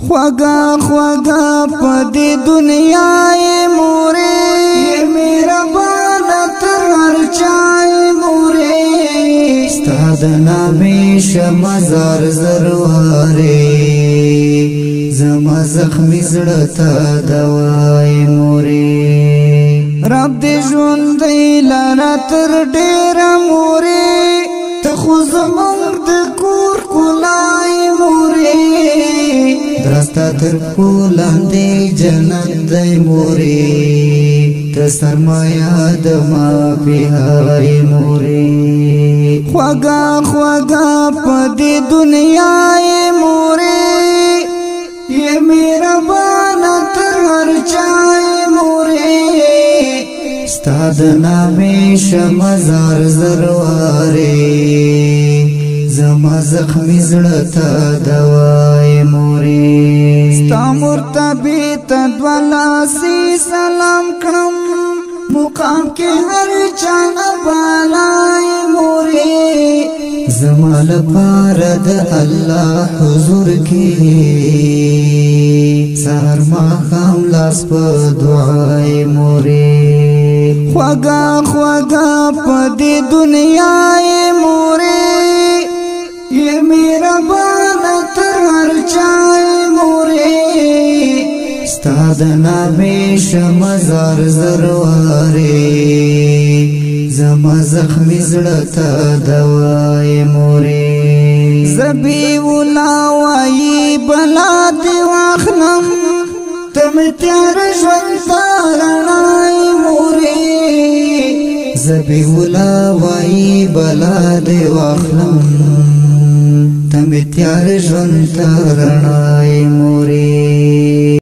خوگا خوگا پدی دنیای موری میرا بانا تر هر چای موری استاد نامی شمزار زرواری زما زخمی زړتا دوای موری رب دې ژوند دی لاره تر ډیره موری ته خو زمونږ د کور ښکلای موری درستا تر پښو لاندې جنت دی موری ته سرمایه د مافیهای موری خوږه خوږه په دې دنیا یې موری یہ میرا بانا تر ہر چائے موری استاد نامی شمزار زرواری زما زخمی زڑتا دوائی موری ستا مرتبی تدولاسی سلام کرم مقام کے ہر چانا بالائی موری زما لپاره د الله حضور کې سحر ماښام لاس په دعای مورې خوږه خوږه په دې دنیا یې مورې یې مهربانه تر هر چا یې مورې ستا د نامې شمزار زروارې زما زخمی زړتا دوائی موری زبی ولاوائی بلا دی واخلم تم تیار ژوند رڼای موری زبی ولاوائی بلا دی واخلم تم تیار ژوند رڼای